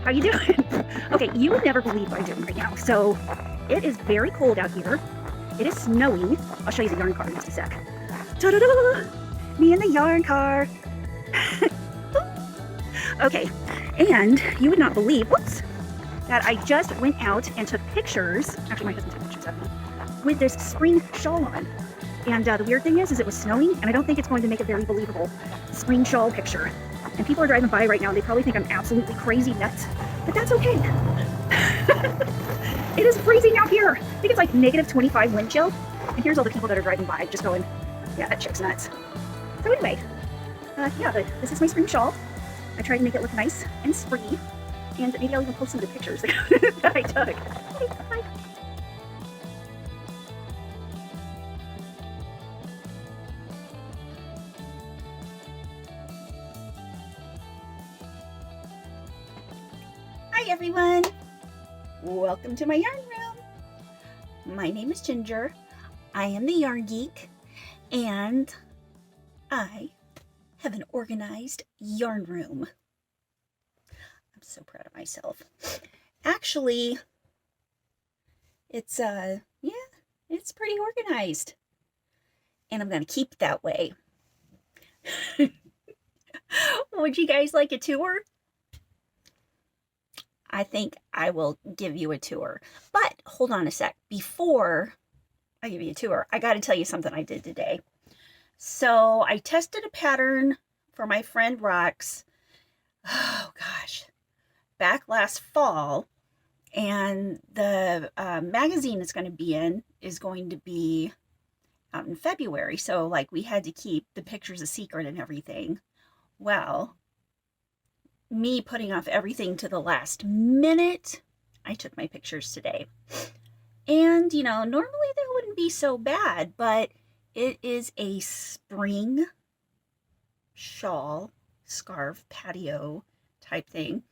How you doing? Okay, you would never believe what I'm doing right now. So it is very cold out here. It is snowing. I'll show you the yarn car in just a sec. Ta-da-da! Me in the yarn car. Okay, and you would not believe, whoops, that I just went out and took pictures. Actually, my husband took pictures of me with this spring shawl on. And the weird thing is it was snowing, and I don't think it's going to make a very believable spring shawl picture. And people are driving by right now, and they probably think I'm absolutely crazy nuts, but that's okay. It is freezing out here. I think it's like negative 25 wind chill. And here's all the people that are driving by just going, yeah, that chick's nuts. So anyway, yeah, this is my spring shawl. I tried to make it look nice and springy, and maybe I'll even post some of the pictures that I took. Okay, bye. Hi everyone! Welcome to my yarn room. My name is Ginger. I am the Yarn Geek, and I have an organized yarn room. I'm so proud of myself. Actually, it's it's pretty organized, and I'm gonna keep it that way. Would you guys like a tour? I think I will give you a tour. But hold on a sec. Before I give you a tour, I got to tell you something I did today. So I tested a pattern for my friend Rox, oh gosh, back last fall. And the magazine it's going to be in is going to be out in February. So like we had to keep the pictures a secret and everything. Well, me putting off everything to the last minute, I took my pictures today. And, you know, normally that wouldn't be so bad, but it is a spring shawl, scarf, patio type thing.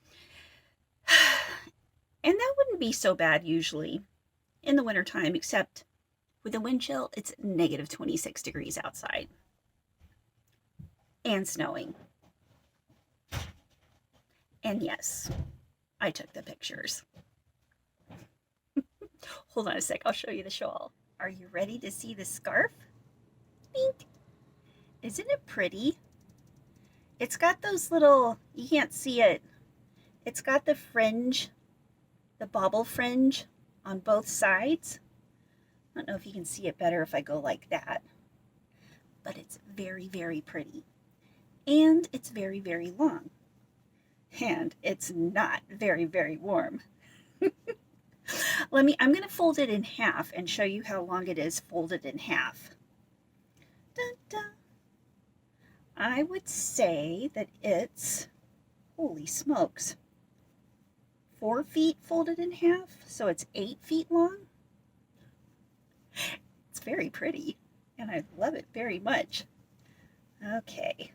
And that wouldn't be so bad usually in the wintertime, except with the wind chill, it's negative 26 degrees outside and snowing. And yes, I took the pictures. Hold on a sec, I'll show you the shawl. Are you ready to see the scarf? Bink. Isn't it pretty? It's got those little, you can't see it. It's got the fringe, the bobble fringe on both sides. I don't know if you can see it better if I go like that. But it's very, very pretty. And it's very, very long. And it's not very, very warm. I'm going to fold it in half and show you how long it is folded in half. Dun, dun. I would say that it's, holy smokes, 4 feet folded in half, so it's 8 feet long. It's very pretty, and I love it very much. Okay.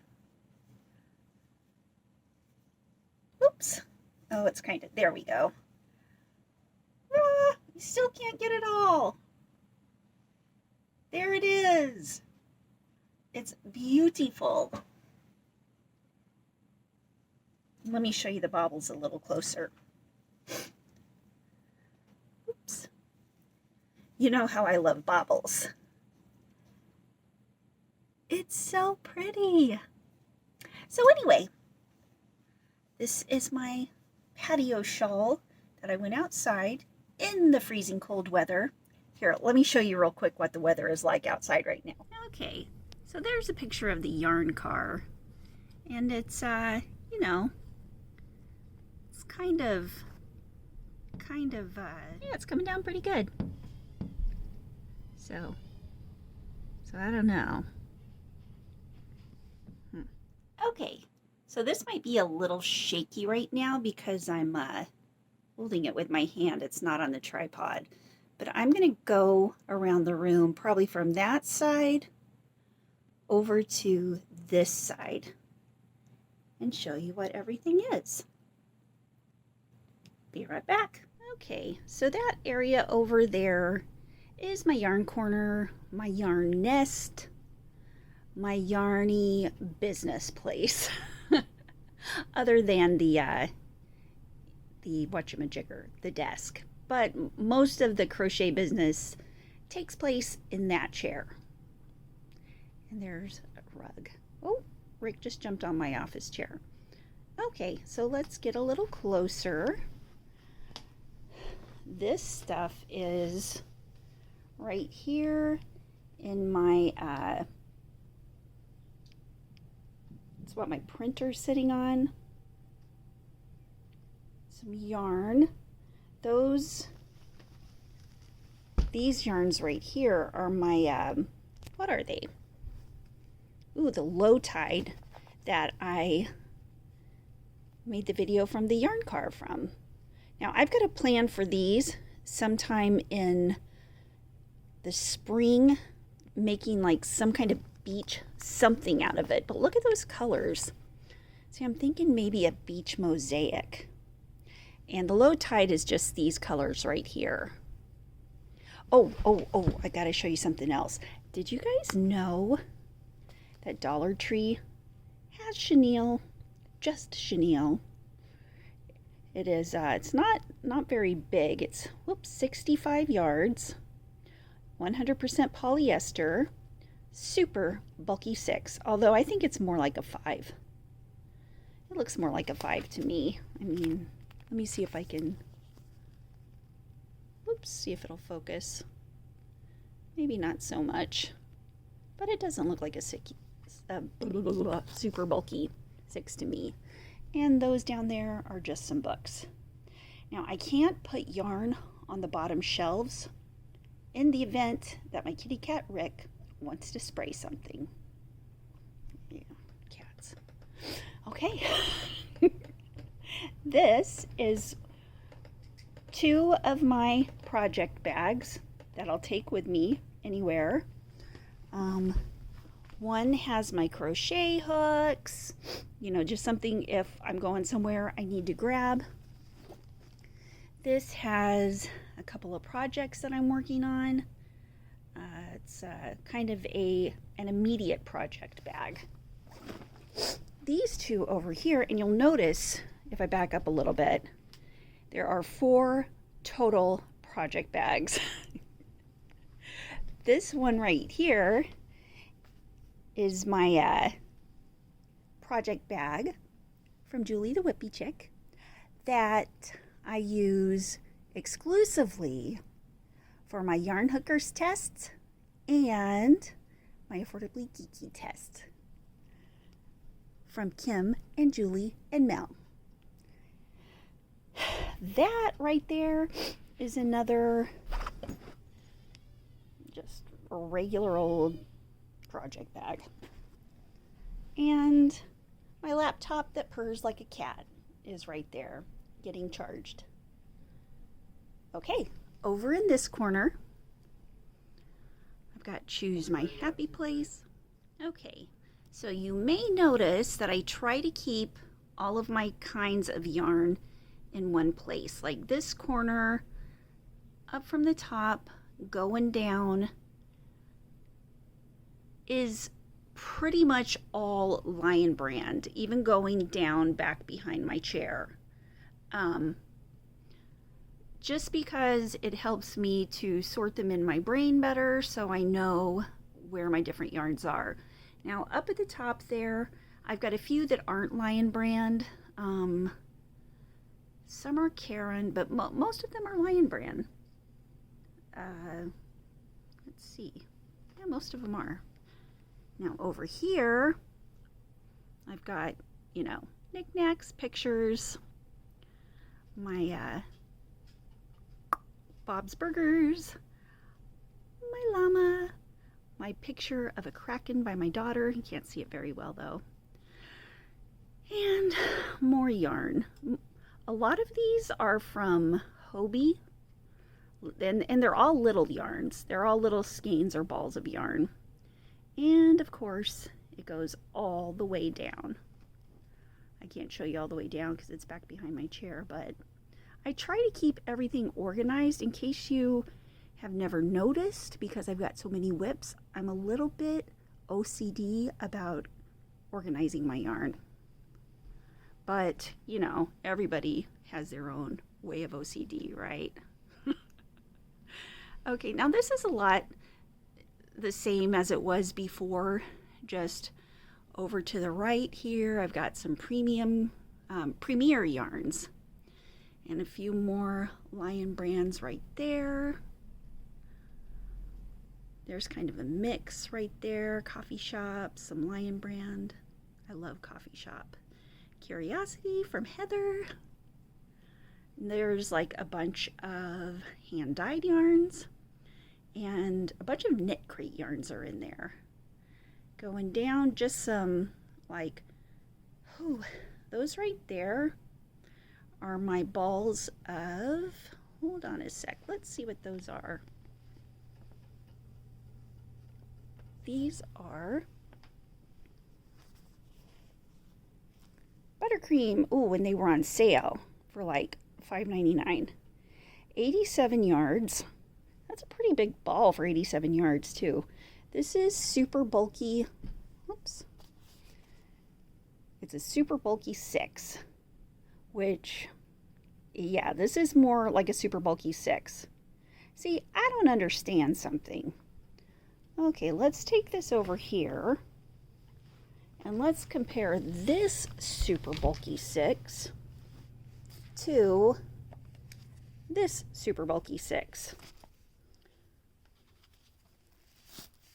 Oops. Oh, it's kind of, there we go. Ah, you still can't get it all. There it is. It's beautiful. Let me show you the bobbles a little closer. Oops. You know how I love bobbles. It's so pretty. So anyway, this is my patio shawl that I went outside in the freezing cold weather. Here, let me show you real quick what the weather is like outside right now. Okay, so there's a picture of the yarn car. And it's, you know, it's kind of, yeah, it's coming down pretty good. So I don't know. Okay. So this might be a little shaky right now because I'm holding it with my hand. It's not on the tripod. But I'm going to go around the room, probably from that side over to this side, and show you what everything is. Be right back. Okay, so that area over there is my yarn corner, my yarn nest, my yarny business place. Other than the the whatchamajigger, the desk. But most of the crochet business takes place in that chair. And there's a rug. Oh, Rick just jumped on my office chair. Okay, so let's get a little closer. This stuff is right here in my, it's what my printer's sitting on. Some yarn. These yarns right here are my, what are they? Ooh, the low tide that I made the video from the yarn car from. Now I've got a plan for these sometime in the spring, making like some kind of beach something out of it. But look at those colors. See, I'm thinking maybe a beach mosaic. And the low tide is just these colors right here. Oh, I gotta show you something else. Did you guys know that Dollar Tree has chenille, just chenille? It is, it's not very big. It's, 65 yards, 100% polyester, super bulky 6, although I think it's more like a 5. It looks more like a 5 to me. I mean, let me see if I can, see if it'll focus. Maybe not so much, but it doesn't look like a super bulky 6 to me. And those down there are just some books. Now I can't put yarn on the bottom shelves in the event that my kitty cat Rick wants to spray something. Yeah, cats. Okay. This is 2 of my project bags that I'll take with me anywhere. One has my crochet hooks, you know, just something if I'm going somewhere I need to grab. This has a couple of projects that I'm working on. It's kind of an immediate project bag. These 2 over here, and you'll notice if I back up a little bit, there are 4 total project bags. This one right here is my project bag from Julie the Whippy Chick that I use exclusively for my yarn hookers tests and my affordably geeky test from Kim and Julie and Mel. That right there is another just a regular old project bag. And my laptop that purrs like a cat is right there getting charged. Okay, over in this corner, I've got Choose My Happy Place. Okay, so you may notice that I try to keep all of my kinds of yarn in one place. Like this corner, up from the top, going down, is pretty much all Lion Brand, even going down back behind my chair. Just because it helps me to sort them in my brain better so I know where my different yarns are. Now up at the top there, I've got a few that aren't Lion Brand. Some are Karen, but most of them are Lion Brand. Let's see. Yeah, most of them are. Now over here, I've got, you know, knickknacks, pictures, my Bob's Burgers, my llama, my picture of a kraken by my daughter. You can't see it very well though. And more yarn. A lot of these are from Hobie, and they're all little yarns. They're all little skeins or balls of yarn. And of course, it goes all the way down. I can't show you all the way down because it's back behind my chair, but I try to keep everything organized in case you have never noticed, because I've got so many whips. I'm a little bit OCD about organizing my yarn. But, you know, everybody has their own way of OCD, right? Okay, now this is a lot the same as it was before, just over to the right here, I've got some premier yarns and a few more Lion brands right there. There's kind of a mix right there. Coffee Shop, some Lion brand. I love Coffee Shop. Curiosity from Heather. There's like a bunch of hand-dyed yarns and a bunch of knit crate yarns are in there. Going down, just some like, those right there are my balls of, hold on a sec, let's see what those are. These are buttercream. Oh, when they were on sale for like $5.99. 87 yards. That's a pretty big ball for 87 yards too. This is super bulky. Oops. It's a super bulky 6, which, yeah, this is more like a super bulky 6. See, I don't understand something. Okay, let's take this over here and let's compare this super bulky 6 to this super bulky 6.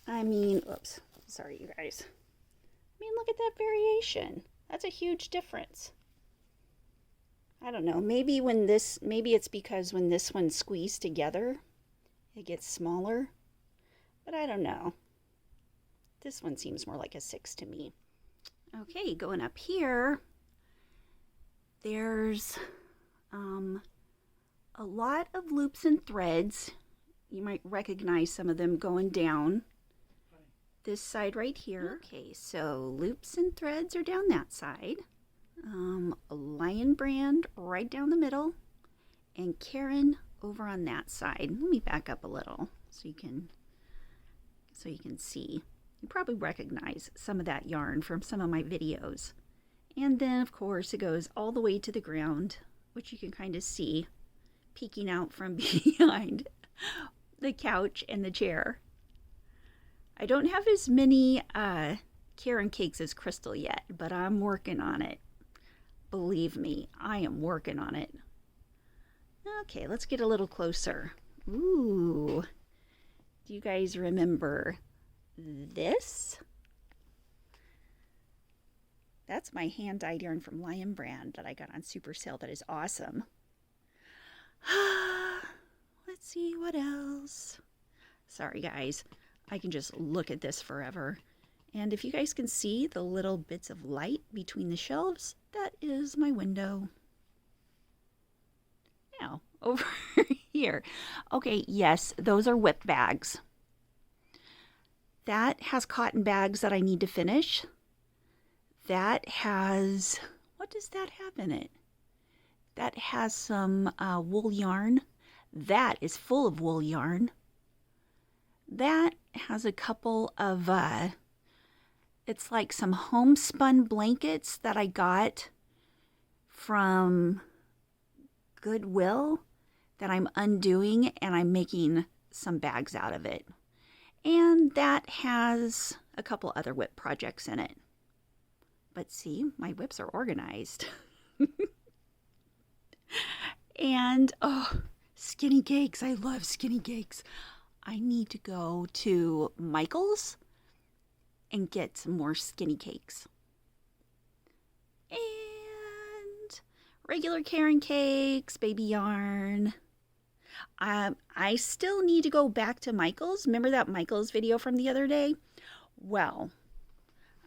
I mean, oops, sorry you guys. I mean, look at that variation. That's a huge difference. I don't know, maybe it's because when this one's squeezed together, it gets smaller, but I don't know. This one seems more like a 6 to me. Okay, going up here, there's a lot of loops and threads. You might recognize some of them going down this side right here. Okay, so loops and threads are down that side. A Lion brand right down the middle, and Karen over on that side. Let me back up a little so you can see. You probably recognize some of that yarn from some of my videos. And then of course it goes all the way to the ground, which you can kind of see peeking out from behind the couch and the chair. I don't have as many Karen cakes as Crystal yet, but I'm working on it. Believe me, I am working on it. Okay, let's get a little closer. Ooh, do you guys remember this? That's my hand-dyed yarn from Lion brand that I got on super sale. That is awesome. Let's see what else. Sorry guys, I can just look at this forever. And if you guys can see the little bits of light between the shelves, that is my window. Now, over here. Okay, yes, those are whip bags. That has cotton bags that I need to finish. That has, what does that have in it? That has some wool yarn. That is full of wool yarn. That has a couple of, it's like some homespun blankets that I got from Goodwill that I'm undoing, and I'm making some bags out of it. And that has a couple other whip projects in it. But see, my whips are organized. And, oh, skinny cakes. I love skinny cakes. I need to go to Michael's and get some more skinny cakes. And regular Karen cakes, baby yarn. I still need to go back to Michael's. Remember that Michael's video from the other day? Well,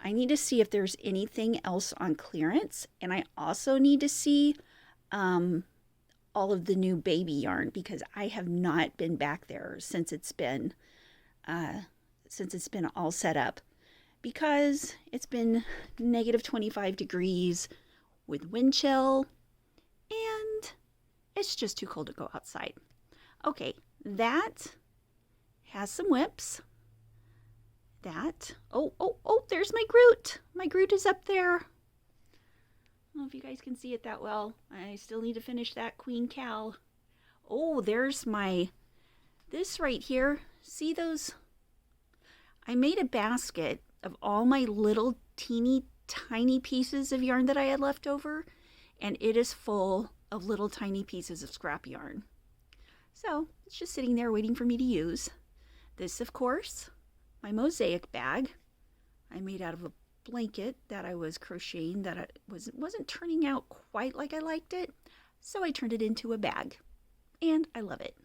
I need to see if there's anything else on clearance. And I also need to see all of the new baby yarn, because I have not been back there since it's been all set up, because it's been negative 25 degrees with wind chill, and it's just too cold to go outside. Okay, that has some whips. That, oh, there's my Groot. My Groot is up there. don't know if you guys can see it that well. I still need to finish that queen cow. Oh, there's this right here. See those? I made a basket of all my little teeny tiny pieces of yarn that I had left over, and it is full of little tiny pieces of scrap yarn. So it's just sitting there waiting for me to use. This, of course, my mosaic bag I made out of a blanket that I was crocheting that wasn't turning out quite like I liked it, so I turned it into a bag, and I love it.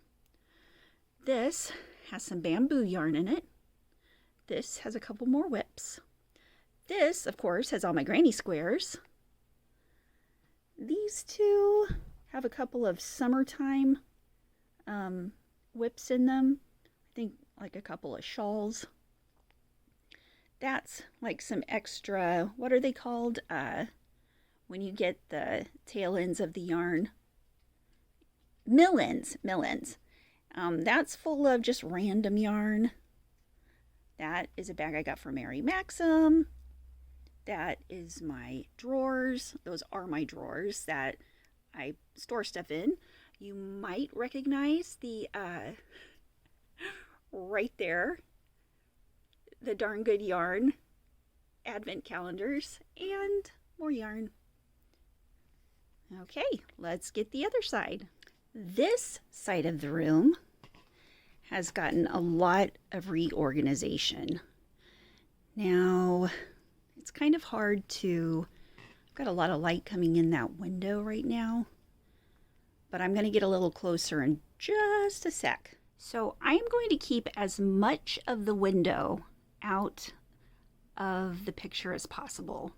This has some bamboo yarn in it. This has a couple more whips. This, of course, has all my granny squares. These two have a couple of summertime whips in them. I think like a couple of shawls. That's like some extra, what are they called? When you get the tail ends of the yarn. Mill ends. That's full of just random yarn. That is a bag I got from Mary Maxim. That is my drawers. Those are my drawers that I store stuff in. You might recognize the, right there, the Darn Good Yarn advent calendars and more yarn. Okay, let's get the other side. This side of the room has gotten a lot of reorganization. Now, it's kind of hard to, I've got a lot of light coming in that window right now, but I'm going to get a little closer in just a sec. So I'm going to keep as much of the window out of the picture as possible.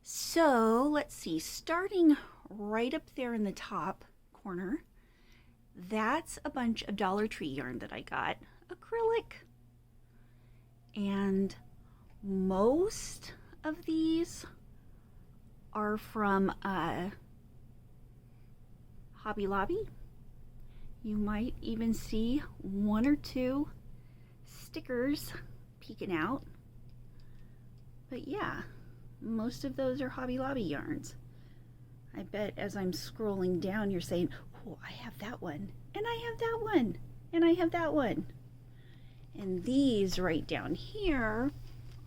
So let's see, starting right up there in the top corner, that's a bunch of Dollar Tree yarn that I got, acrylic. And most of these are from Hobby Lobby. You might even see one or two stickers peeking out. But yeah, most of those are Hobby Lobby yarns. I bet as I'm scrolling down, you're saying, oh, I have that one, and I have that one, and I have that one. And these right down here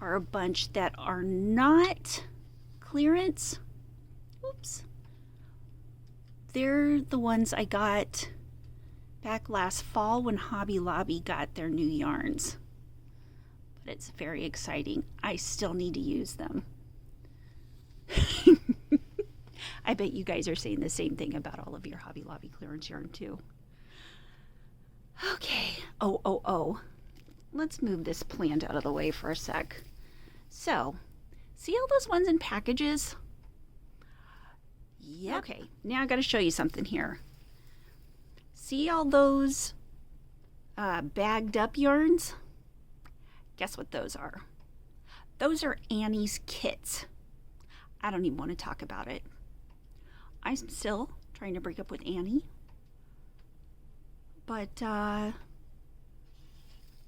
are a bunch that are not clearance. Oops. They're the ones I got back last fall when Hobby Lobby got their new yarns. But it's very exciting. I still need to use them. I bet you guys are saying the same thing about all of your Hobby Lobby clearance yarn too. Okay. Oh. Let's move this plant out of the way for a sec. So, see all those ones in packages? Yep. Okay, now I got to show you something here. See all those bagged up yarns? Guess what those are? Those are Annie's kits. I don't even want to talk about it. I'm still trying to break up with Annie. But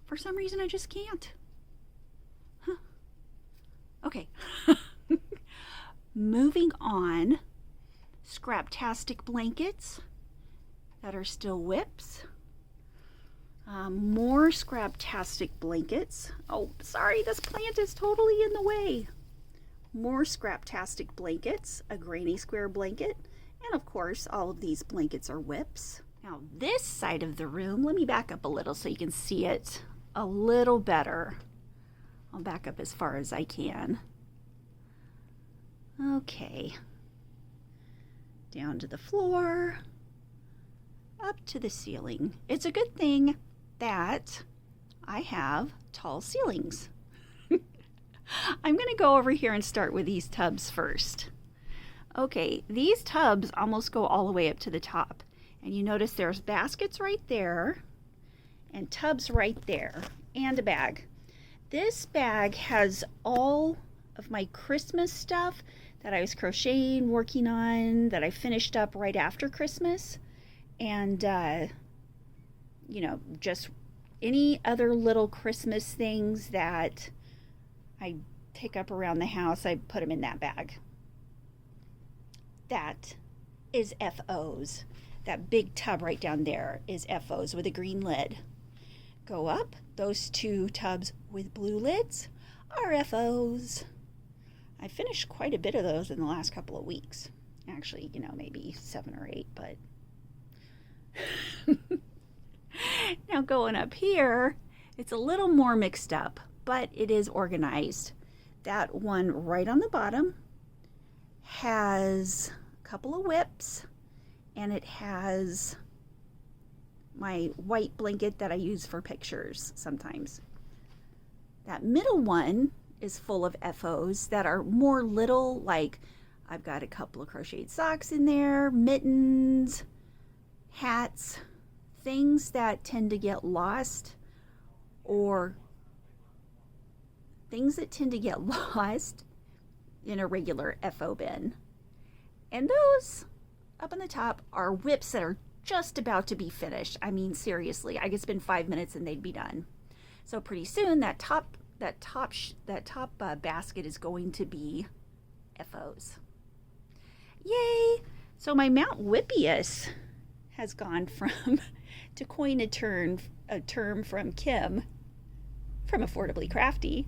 for some reason I just can't. Huh. Okay. Moving on. Scraptastic blankets that are still whips. More Scraptastic blankets. Oh, sorry, this plant is totally in the way. More Scraptastic blankets, a granny square blanket, and of course all of these blankets are whips. Now this side of the room, let me back up a little so you can see it a little better. I'll back up as far as I can. Okay. Down to the floor, up to the ceiling. It's a good thing that I have tall ceilings. I'm going to go over here and start with these tubs first. Okay, these tubs almost go all the way up to the top. And you notice there's baskets right there and tubs right there and a bag. This bag has all of my Christmas stuff that I was crocheting, working on, that I finished up right after Christmas. And, you know, just any other little Christmas things that I pick up around the house, I put them in that bag. that is FOs. That big tub right down there is FOs with a green lid. Go up, those 2 tubs with blue lids are FOs. I finished quite a bit of those in the last couple of weeks. Actually, you know, maybe 7 or 8, but now going up here, it's a little more mixed up, but it is organized. That one right on the bottom has a couple of whips, and it has my white blanket that I use for pictures sometimes. That middle one is full of FOs that are more little, like I've got a couple of crocheted socks in there, mittens, hats, things that tend to get lost, or things that tend to get lost in a regular FO bin. And those up on the top are whips that are just about to be finished. I mean, seriously, I could spend 5 minutes and they'd be done. So pretty soon that top basket is going to be FOs. Yay! So my Mount Whippius has gone from, to coin a term from Kim, from Affordably Crafty.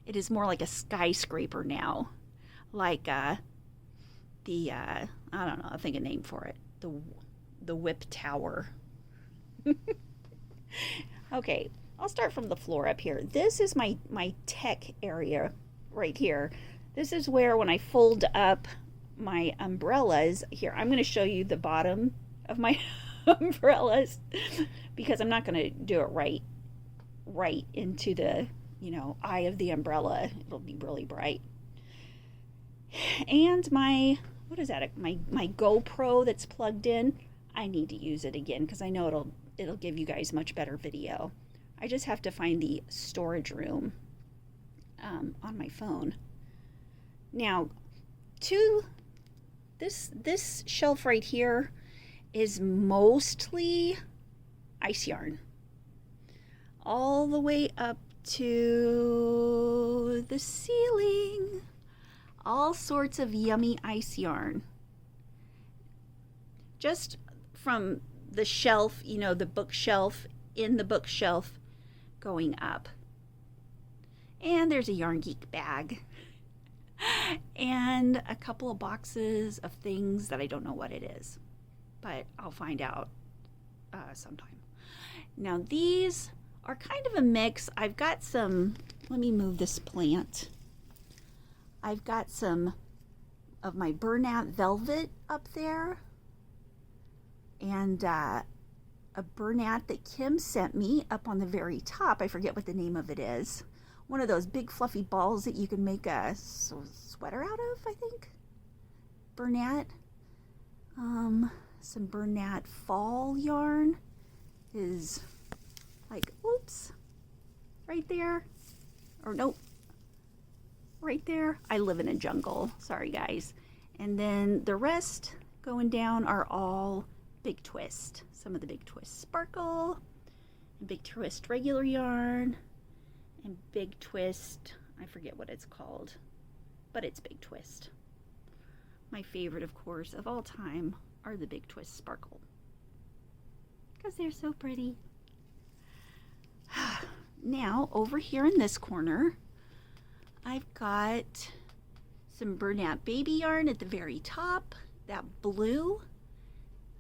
It is more like a skyscraper now, like I don't know, I think a name for it, the Whip Tower. Okay, I'll start from the floor up here. This is my tech area right here. This is where when I fold up my umbrellas, here, I'm going to show you the bottom of my umbrellas because I'm not going to do it right into the, eye of the umbrella. It'll be really bright. And my, what is that? My GoPro that's plugged in. I need to use it again because I know it'll give you guys much better video. I just have to find the storage room on my phone. Now, this shelf right here is mostly ice yarn. All the way up to the ceiling. All sorts of yummy ice yarn. Just from the shelf, the bookshelf, in the bookshelf, going up. And there's a Yarn Geek bag. And a couple of boxes of things that I don't know what it is. But I'll find out sometime. Now these are kind of a mix. I've got some, let me move this plant. I've got some of my burnout velvet up there. And a burnout that Kim sent me up on the very top. I forget what the name of it is. One of those big fluffy balls that you can make a sweater out of, I think. Burnout. Some burnout fall yarn is like, oops, right there. Or nope, right there. I live in a jungle. Sorry, guys. And then the rest going down are all Big Twist. Some of the Big Twist Sparkle, and Big Twist regular yarn, and Big Twist, I forget what it's called, but it's Big Twist. My favorite, of course, of all time are the Big Twist Sparkle, because they're so pretty. Now, over here in this corner, I've got some burnout baby yarn at the very top. That blue,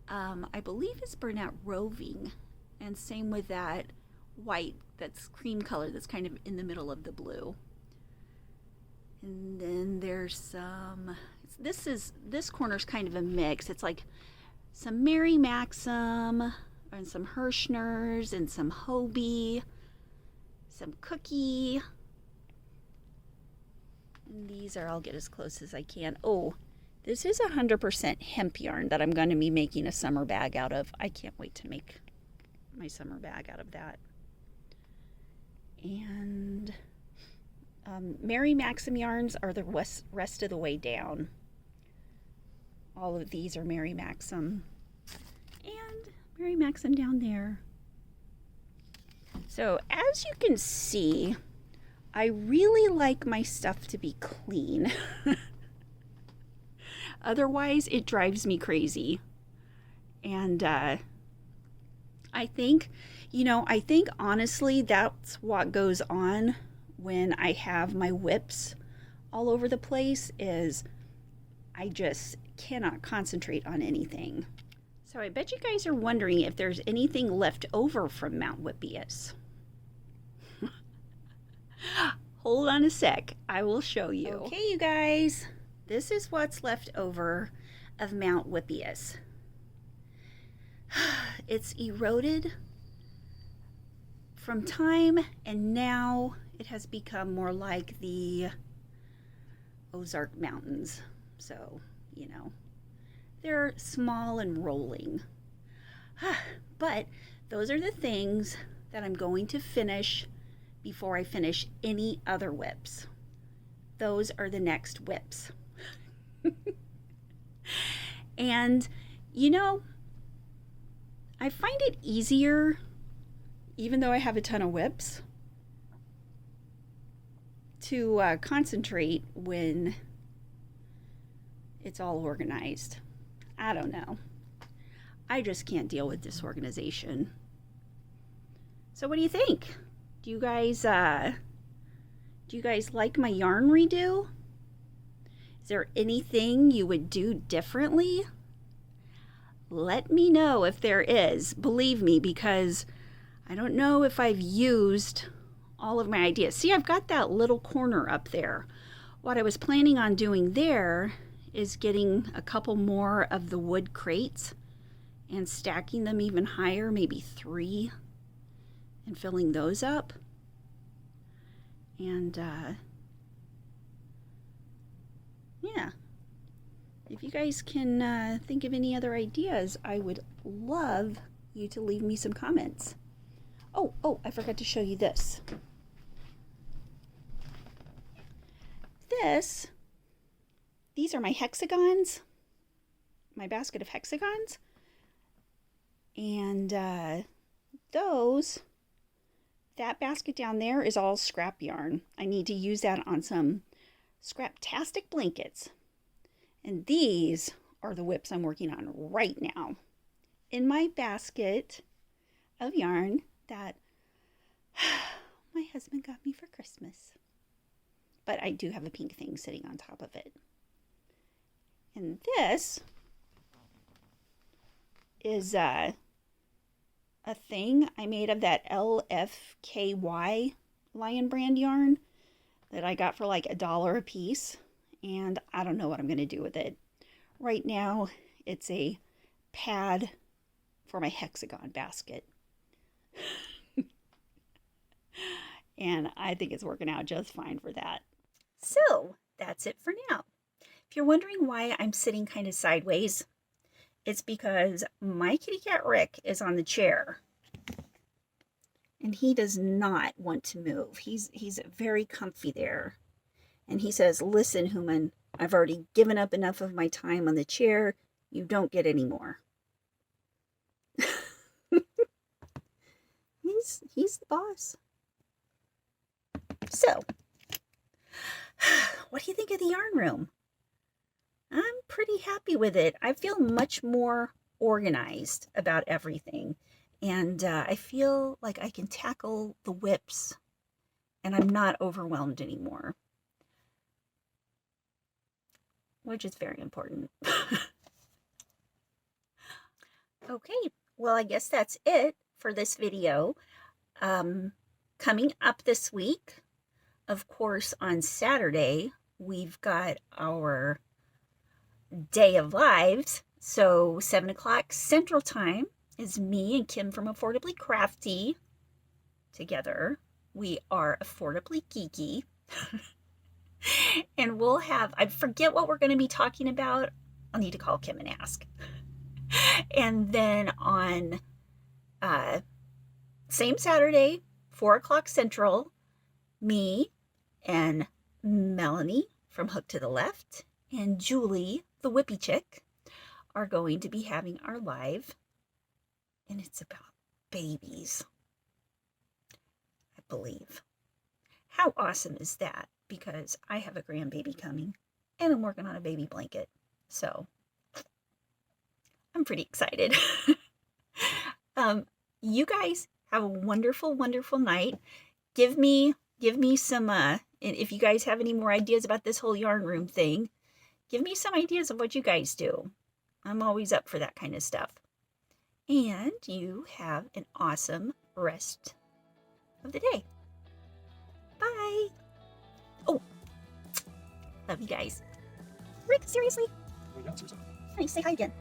I believe is burnout roving, and same with that white that's cream color that's kind of in the middle of the blue. And then there's some, this corner's kind of a mix. It's like some Mary Maxim and some Hirschner's and some Hobie, some Cookie. And these are, I'll get as close as I can. Oh, this is 100% hemp yarn that I'm going to be making a summer bag out of. I can't wait to make my summer bag out of that. And Mary Maxim yarns are the rest of the way down. All of these are Mary Maxim. And Mary Maxim down there. So as you can see, I really like my stuff to be clean. Otherwise, it drives me crazy. And I think, I think honestly that's what goes on when I have my whips all over the place is I just cannot concentrate on anything. So I bet you guys are wondering if there's anything left over from Mount Whippius. Hold on a sec. I will show you. Okay, you guys. This is what's left over of Mount Whippius. It's eroded from time, and now it has become more like the Ozark Mountains. So, they're small and rolling. But those are the things that I'm going to finish before I finish any other whips. Those are the next whips. And, I find it easier, even though I have a ton of whips, to concentrate when it's all organized. I don't know. I just can't deal with disorganization. So what do you think? Do you guys like my yarn redo? Is there anything you would do differently? Let me know if there is. Believe me, because I don't know if I've used all of my ideas. See, I've got that little corner up there. What I was planning on doing there is getting a couple more of the wood crates and stacking them even higher, maybe 3, and filling those up. And yeah, if you guys can think of any other ideas, I would love you to leave me some comments. Oh, I forgot to show you this. These are my hexagons, my basket of hexagons. And that basket down there is all scrap yarn. I need to use that on some scraptastic blankets. And these are the whips I'm working on right now in my basket of yarn that my husband got me for Christmas. But I do have a pink thing sitting on top of it. And this is a thing I made of that LFKY Lion brand yarn that I got for like $1 a piece. And I don't know what I'm going to do with it. Right now, it's a pad for my hexagon basket. And I think it's working out just fine for that. So, that's it for now. If you're wondering why I'm sitting kind of sideways, it's because my kitty cat Rick is on the chair. And he does not want to move. He's very comfy there. And he says, "Listen, Human, I've already given up enough of my time on the chair. You don't get any more." He's the boss. So, what do you think of the yarn room? I'm pretty happy with it. I feel much more organized about everything. And I feel like I can tackle the whips and I'm not overwhelmed anymore. Which is very important. Okay, well, I guess that's it for this video. Coming up this week, of course, on Saturday, we've got our Day of Lives. So 7 o'clock Central Time is me and Kim from Affordably Crafty together. We are Affordably Geeky. And we'll have, I forget what we're going to be talking about. I'll need to call Kim and ask. And then on same Saturday, 4 o'clock Central, me and Melanie from Hook to the Left and Julie, the Whippy Chick, are going to be having our live. And it's about babies, I believe. How awesome is that? Because I have a grandbaby coming and I'm working on a baby blanket. So I'm pretty excited. You guys have a wonderful, wonderful night. Give me some, if you guys have any more ideas about this whole yarn room thing, give me some ideas of what you guys do. I'm always up for that kind of stuff. And you have an awesome rest of the day. Bye. Oh, love you guys. Rick, seriously? Oh, yeah, seriously. Honey, say hi again.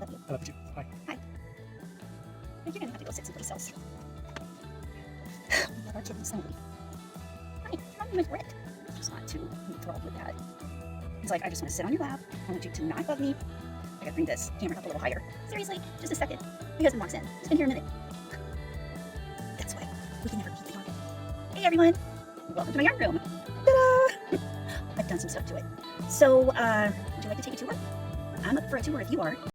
Love you. I love you too. Hi. Hi. You're gonna have to go sit someplace else. We love our kittens, don't we? Honey, I'm with Rick. He's not too enthralled with that. He's like, I just want to sit on your lap. I want you to not bug me. I gotta bring this camera up a little higher. Seriously, just a second. My husband walks in. He's been here a minute. That's why we can never beat the yarn. Hey everyone, welcome to my yarn room. Ta-da! I've done some stuff to it. So, would you like to take a tour? I'm up for a tour if you are.